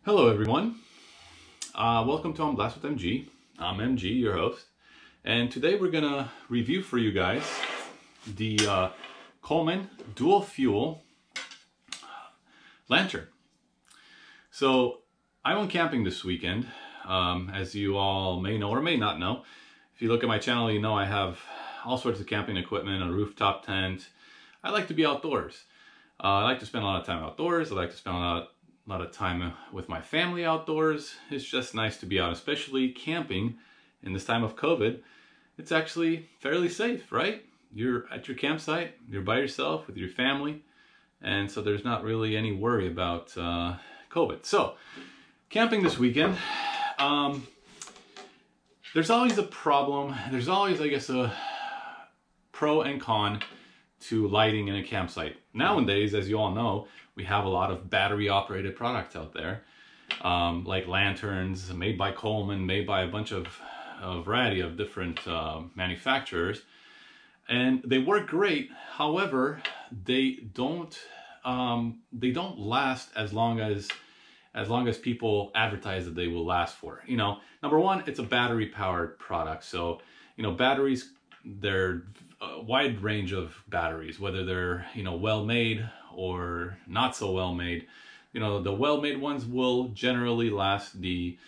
Hello everyone, welcome to On Blast with MG. I'm MG, your host, and today we're gonna review for you guys the Coleman Dual Fuel Lantern. So I went camping this weekend, as you all may know or may not know. If you look at my channel, you know I have all sorts of camping equipment, a rooftop tent. I like to be outdoors. I like to spend a lot of time outdoors. I like to spend a lot of time with my family outdoors. It's just nice to be out, especially camping in this time of COVID. It's actually fairly safe, right? You're at your campsite, you're by yourself with your family, and so there's not really any worry about COVID. So, camping this weekend, there's always a problem. There's always, I guess, a pro and con to lighting in a campsite. Nowadays, as you all know, we have a lot of battery operated products out there, like lanterns made by Coleman, made by a bunch of variety of different manufacturers, and they work great. However, they don't last as long as people advertise that they will last for. You know, number one, it's a battery powered product, so you know batteries, they're a wide range of batteries, whether they're, you know, well made or not so well made. You know, the well made ones will generally last the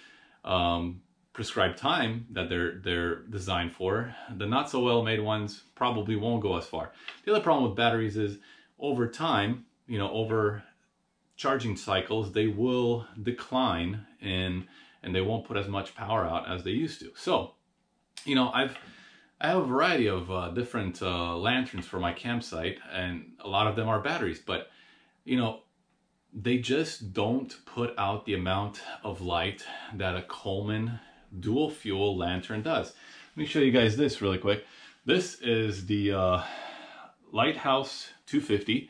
prescribed time that they're designed for. The not so well made ones probably won't go as far. The other problem with batteries is over time, you know, over charging cycles, they will decline and they won't put as much power out as they used to. So, you know, I have a variety of different lanterns for my campsite, and a lot of them are batteries, but you know, they just don't put out the amount of light that a Coleman Dual Fuel Lantern does. Let me show you guys this really quick. This is the Lighthouse 250.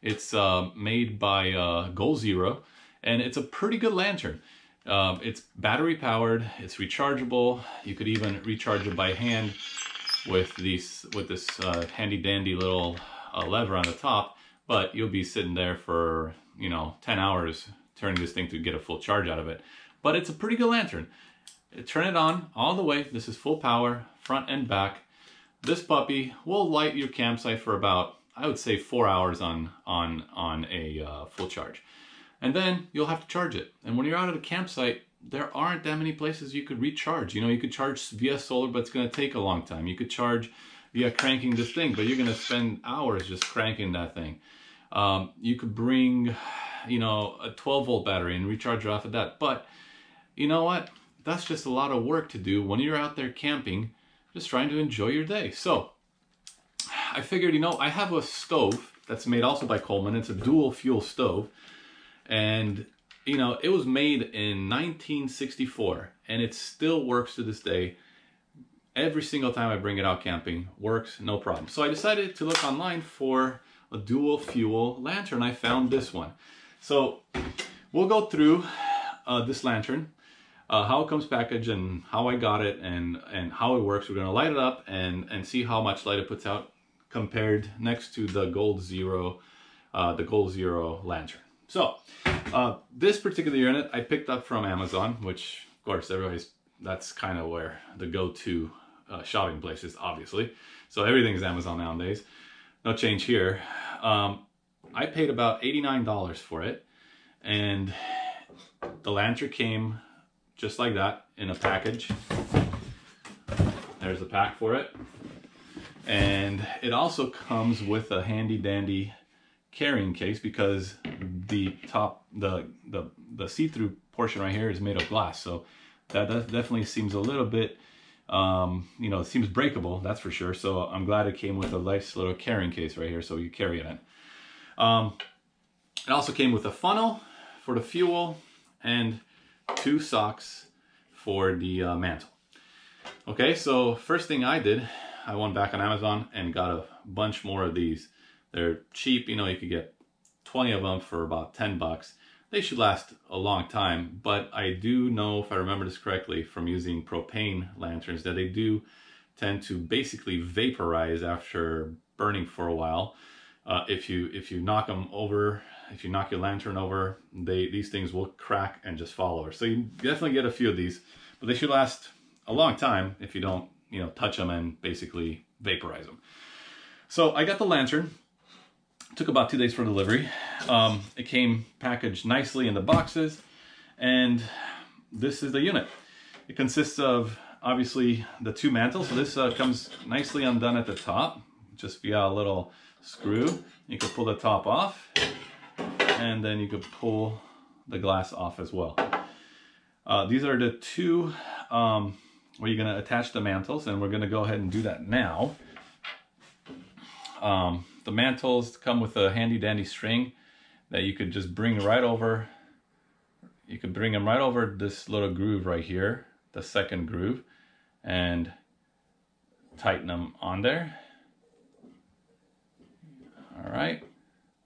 It's made by Goal Zero, and it's a pretty good lantern. It's battery powered, it's rechargeable. You could even recharge it by hand with this handy dandy little lever on the top, but you'll be sitting there for, you know, 10 hours turning this thing to get a full charge out of it. But it's a pretty good lantern. Turn it on all the way. This is full power, front and back. This puppy will light your campsite for about, I would say, 4 hours on a full charge. And then you'll have to charge it. And when you're out at a campsite, there aren't that many places you could recharge. You know, you could charge via solar, but it's going to take a long time. You could charge via cranking this thing, but you're going to spend hours just cranking that thing. You could bring, you know, a 12-volt battery and recharge it off of that. But you know what? That's just a lot of work to do when you're out there camping, just trying to enjoy your day. So I figured, you know, I have a stove that's made also by Coleman. It's a dual fuel stove. And, you know, it was made in 1964 and it still works to this day. Every single time I bring it out camping, works, no problem. So I decided to look online for a dual fuel lantern. I found this one. So we'll go through this lantern, how it comes packaged and how I got it and how it works. We're going to light it up and see how much light it puts out compared next to the Goal Zero lantern. So this particular unit I picked up from Amazon, which of course that's kind of where the go-to shopping place is, obviously. So everything's Amazon nowadays. No change here. I paid about $89 for it, and the lantern came just like that in a package. There's the pack for it, and it also comes with a handy dandy carrying case because the top, the see-through portion right here is made of glass, so that definitely seems a little bit, you know, it seems breakable, that's for sure. So I'm glad it came with a nice little carrying case right here so you carry it in. It also came with a funnel for the fuel and 2 socks for the mantle. Okay, so first thing I did, I went back on Amazon and got a bunch more of these. They're cheap, you know, you could get 20 of them for about 10 bucks. They should last a long time, but I do know, if I remember this correctly, from using propane lanterns, that they do tend to basically vaporize after burning for a while. If you knock them over if you knock your lantern over, these things will crack and just fall over. So you definitely get a few of these, but they should last a long time if you don't, you know, touch them and basically vaporize them. So I got the lantern. It took about 2 days for delivery. It came packaged nicely in the boxes, and this is the unit. It consists of obviously the 2 mantles. So this comes nicely undone at the top, just via a little screw. You can pull the top off, and then you could pull the glass off as well. These are the 2 where you're going to attach the mantles, and we're going to go ahead and do that now. The mantles come with a handy dandy string that you could just bring right over. You could bring them right over this little groove right here, the second groove, and tighten them on there. All right,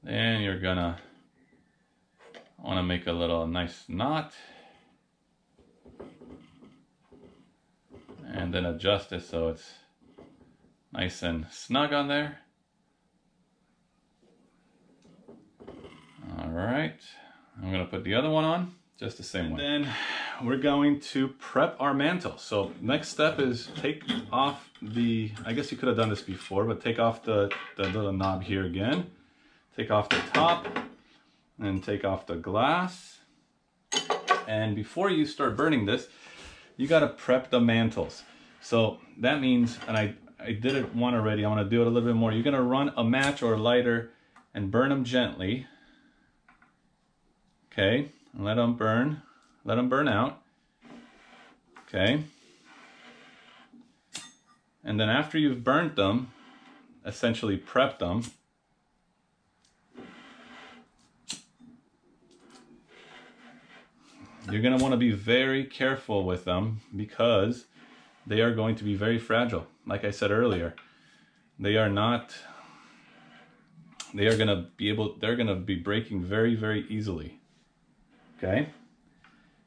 then you're gonna want to make a little nice knot, and then adjust it so it's nice and snug on there. All right, I'm gonna put the other one on just the same way. Then we're going to prep our mantle. So next step is take off the, I guess you could have done this before, but take off the little knob here again. Take off the top and take off the glass. And before you start burning this, you gotta prep the mantles. So that means, and I did it one already, I wanna do it a little bit more. You're gonna run a match or a lighter and burn them gently. Okay, and let them burn out. Okay. And then after you've burnt them, essentially prepped them, you're going to want to be very careful with them because they are going to be very fragile. Like I said earlier, they're going to be breaking very, very easily. Okay,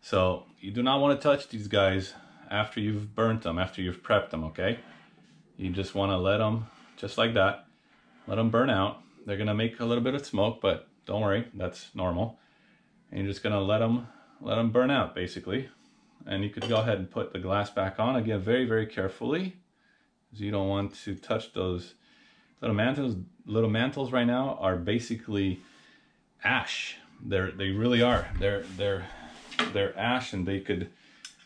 so you do not want to touch these guys after you've burnt them, after you've prepped them, okay? You just want to let them, just like that, let them burn out. They're going to make a little bit of smoke, but don't worry, that's normal. And you're just going to let them burn out, basically. And you could go ahead and put the glass back on, again, very, very carefully, because you don't want to touch those little mantles. Little mantles right now are basically ash. They really are. They're ash, and they could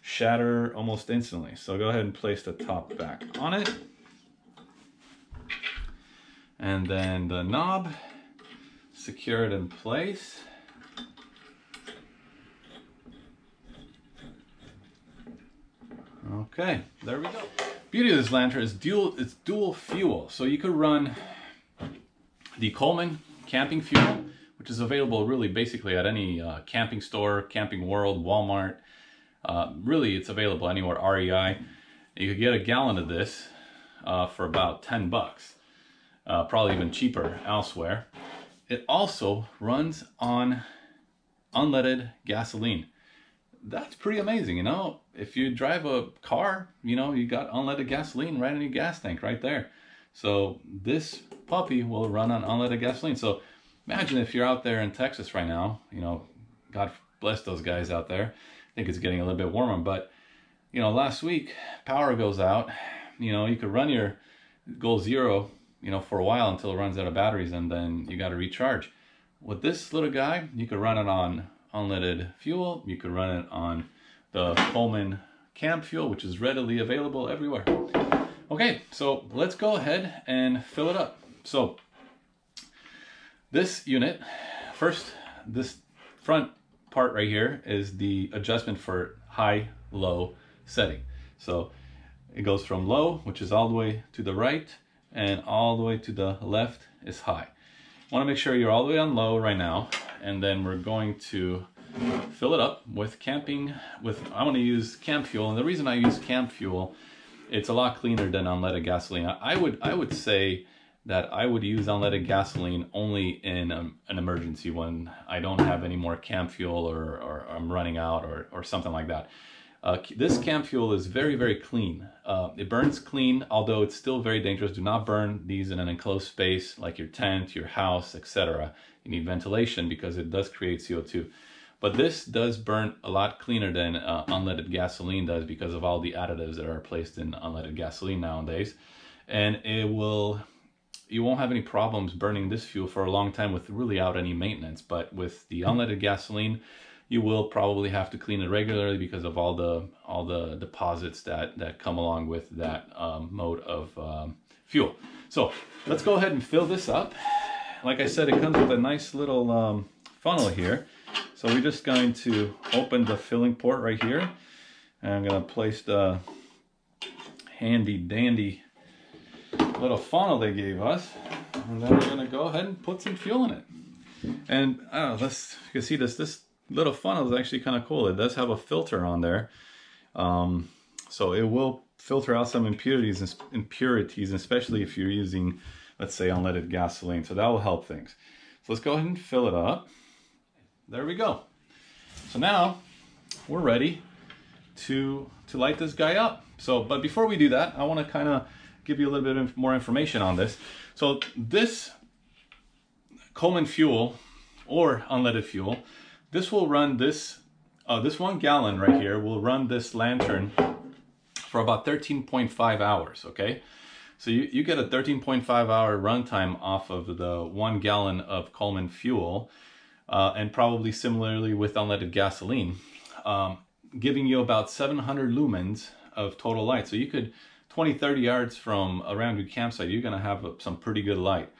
shatter almost instantly. So go ahead and place the top back on it. And then the knob, secure it in place. Okay, there we go. Beauty of this lantern is it's dual fuel. So you could run the Coleman camping fuel, which is available really basically at any camping store, Camping World, Walmart. Really, it's available anywhere, REI. You could get a gallon of this for about 10 bucks. Probably even cheaper elsewhere. It also runs on unleaded gasoline. That's pretty amazing, you know? If you drive a car, you know, you got unleaded gasoline right in your gas tank right there. So this puppy will run on unleaded gasoline. So imagine if you're out there in Texas right now, you know, God bless those guys out there. I think it's getting a little bit warmer, but you know, last week power goes out, you know, you could run your Goal Zero, you know, for a while until it runs out of batteries, and then you got to recharge. With this little guy, you could run it on unleaded fuel. You could run it on the Coleman camp fuel, which is readily available everywhere. Okay, so let's go ahead and fill it up. So this unit, first, this front part right here is the adjustment for high-low setting. So it goes from low, which is all the way to the right, and all the way to the left is high. Want to make sure you're all the way on low right now, and then we're going to fill it up with I want to use camp fuel. And the reason I use camp fuel, it's a lot cleaner than unleaded gasoline. I would say that I would use unleaded gasoline only in an emergency, when I don't have any more camp fuel, or I'm running out, or something like that. This camp fuel is very, very clean. It burns clean, although it's still very dangerous. Do not burn these in an enclosed space like your tent, your house, etc. You need ventilation because it does create CO2. But this does burn a lot cleaner than unleaded gasoline does because of all the additives that are placed in unleaded gasoline nowadays. And you won't have any problems burning this fuel for a long time without any maintenance. But with the unleaded gasoline, you will probably have to clean it regularly because of all the deposits that come along with that mode of fuel. So let's go ahead and fill this up. Like I said, it comes with a nice little funnel here. So we're just going to open the filling port right here. And I'm going to place the handy dandy little funnel they gave us. And then we're going to go ahead and put some fuel in it. And I don't know, you can see this little funnel is actually kind of cool. It does have a filter on there. So it will filter out some impurities, especially if you're using, let's say, unleaded gasoline. So that will help things. So let's go ahead and fill it up. There we go. So now we're ready to light this guy up. But before we do that, I want to kind of give you a little bit more information on this. So this Coleman fuel or unleaded fuel, this will run this 1 gallon right here will run this lantern for about 13.5 hours, okay? So you get a 13.5 hour runtime off of the 1 gallon of Coleman fuel, and probably similarly with unleaded gasoline, giving you about 700 lumens of total light. So you could, 20-30 yards from around your campsite, you're gonna have some pretty good light.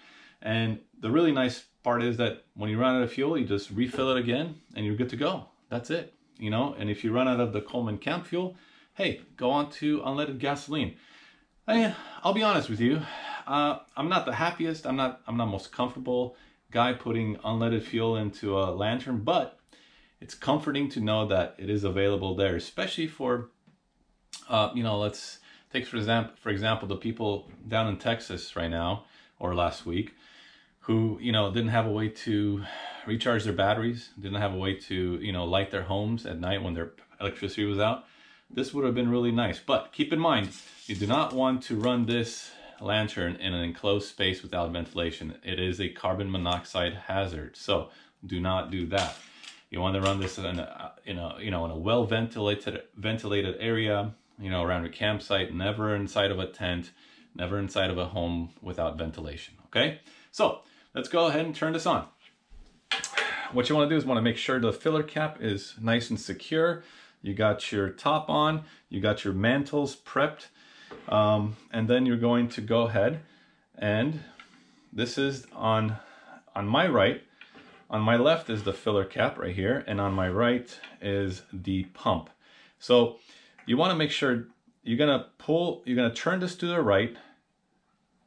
And the really nice part is that when you run out of fuel, you just refill it again and you're good to go. That's it, you know? And if you run out of the Coleman camp fuel, hey, go on to unleaded gasoline. I'll be honest with you, I'm not the happiest, I'm not most comfortable guy putting unleaded fuel into a lantern, but it's comforting to know that it is available there, especially for, you know, let's take for example, the people down in Texas right now, or last week, who, you know, didn't have a way to recharge their batteries, didn't have a way to, you know, light their homes at night when their electricity was out. This would have been really nice. But keep in mind, you do not want to run this lantern in an enclosed space without ventilation. It is a carbon monoxide hazard, so do not do that. You want to run this in a well ventilated area, you know, around your campsite, never inside of a tent, never inside of a home without ventilation. Okay, so let's go ahead and turn this on. What you want to do is want to make sure the filler cap is nice and secure. You got your top on, you got your mantles prepped, and then you're going to go ahead, and this is on my right. On my left is the filler cap right here, and on my right is the pump. So you want to make sure you're gonna turn this to the right,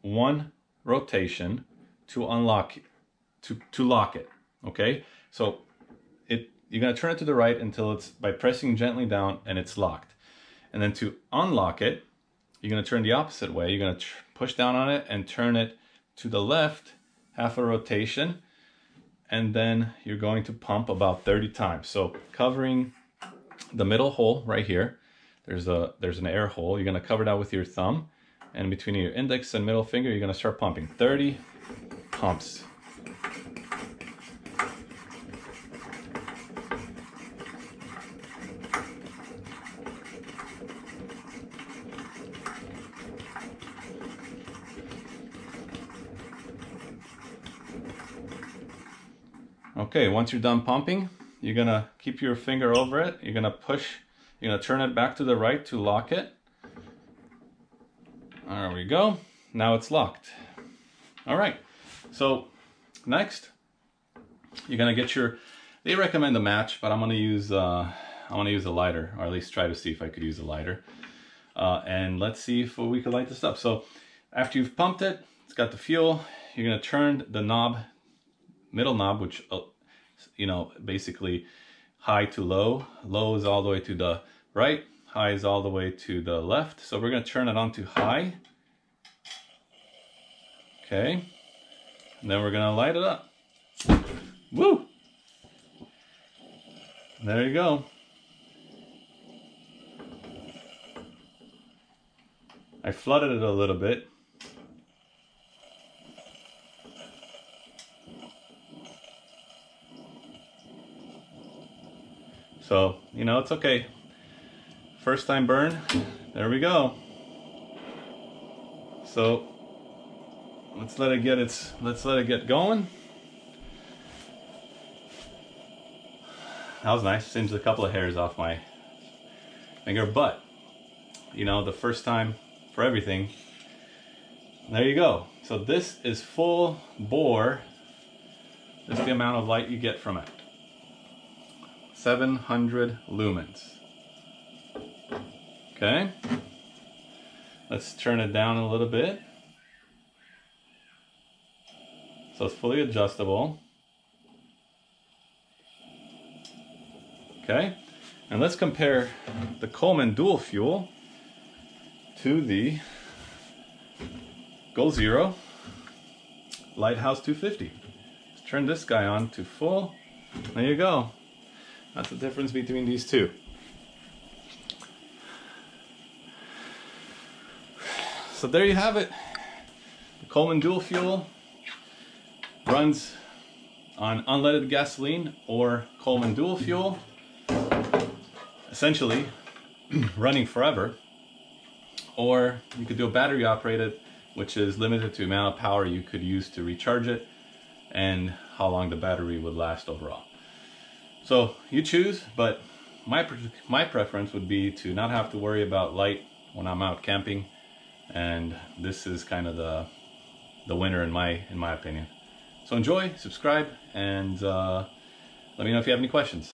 one rotation to unlock it, to lock it. Okay, so you're gonna turn it to the right until it's, by pressing gently down, and it's locked. And then to unlock it, you're gonna turn the opposite way. You're gonna push down on it and turn it to the left, half a rotation, and then you're going to pump about 30 times. So covering the middle hole right here, there's an air hole. You're gonna cover that with your thumb, and between your index and middle finger, you're gonna start pumping. 30 pumps. Okay, once you're done pumping, you're gonna keep your finger over it. You're gonna turn it back to the right to lock it. There we go. Now it's locked. All right. So next, you're gonna get they recommend a match, but I'm gonna use a lighter, or at least try to see if I could use a lighter. And let's see if we could light this up. So after you've pumped it, it's got the fuel. You're gonna turn the knob, middle knob, which you know, basically high to low. Low is all the way to the right, high is all the way to the left. So we're going to turn it on to high. Okay, and then we're going to light it up. Woo! There you go. I flooded it a little bit. So, you know, it's okay. First time burn, there we go. So let's let it get going. That was nice. Singed a couple of hairs off my finger, but you know, the first time for everything. There you go. So this is full bore. This is the amount of light you get from it. 700 lumens. Okay. Let's turn it down a little bit. So it's fully adjustable. Okay. And let's compare the Coleman Dual Fuel to the Goal Zero Lighthouse 250. Let's turn this guy on to full. There you go. That's the difference between these two. So there you have it. The Coleman Dual Fuel runs on unleaded gasoline or Coleman Dual Fuel, essentially running forever. Or you could do a battery operated, which is limited to the amount of power you could use to recharge it and how long the battery would last overall. So you choose, but my preference would be to not have to worry about light when I'm out camping, and this is kind of the winner in my opinion. So enjoy, subscribe, and let me know if you have any questions.